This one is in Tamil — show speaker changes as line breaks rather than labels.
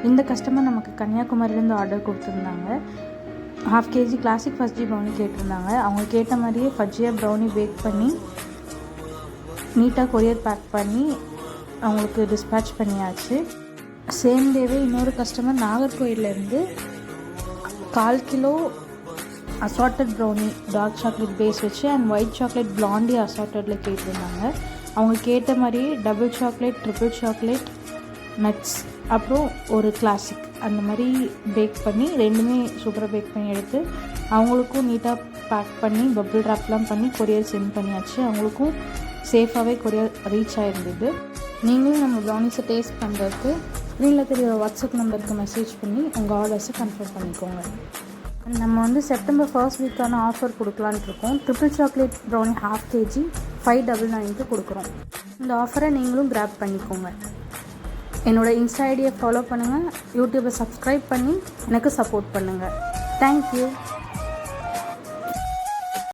இந்த கஸ்டமர் நமக்கு கன்னியாகுமரியிலேருந்து ஆர்டர் கொடுத்துருந்தாங்க. 1/2 kg கிளாசிக் ஃபஜ்ஜி ப்ரௌனி கேட்டிருந்தாங்க. அவங்க கேட்ட மாதிரியே ஃபஜ்ஜியாக ப்ரௌனி பேக் பண்ணி நீட்டாக கொரியர் பேக் பண்ணி அவங்களுக்கு டிஸ்பேட்ச் பண்ணியாச்சு. சேம் டேவே இன்னொரு கஸ்டமர் நாகர்கோயிலேருந்து 1/4 kilo assorted brownie dark chocolate base வச்சு அண்ட் ஒயிட் சாக்லேட் பிளாண்டி அசார்ட்டடில் கேட்டிருந்தாங்க. அவங்க கேட்ட மாதிரியே double chocolate, triple chocolate, nuts, அப்புறம் ஒரு கிளாசிக் அந்த மாதிரி பேக் பண்ணி ரெண்டுமே சூப்பராக பேக் பண்ணி எடுத்து அவங்களுக்கும் நீட்டாக பேக் பண்ணி பபிள் ராப்லாம் பண்ணி கொரியர் சென்ட் பண்ணியாச்சு. அவங்களுக்கும் சேஃபாகவே கொரியர் ரீச் ஆகிருந்தது. நீங்களும் நம்ம ப்ரௌனிஸை டேஸ்ட் பண்ணுறதுக்கு ஸ்க்ரீனில் தெரிய வாட்ஸ்அப் நம்பருக்கு மெசேஜ் பண்ணி உங்கள் ஆர்டர்ஸை கன்ஃபார்ம் பண்ணிக்கோங்க. நம்ம செப்டம்பர் 1st வீக்கான ஆஃபர் கொடுக்கலான்ட்டு இருக்கோம். ட்ரிபிள் சாக்லேட் ப்ரௌனி 1/2 kg 599 கொடுக்குறோம். இந்த ஆஃபரை நீங்களும் கிராப் பண்ணிக்கோங்க. என்னோடய இன்ஸ்டா ஐடியை ஃபாலோ பண்ணுங்கள், யூடியூப்பை சப்ஸ்கிரைப் பண்ணி எனக்கு சப்போர்ட் பண்ணுங்கள். தேங்க்யூ.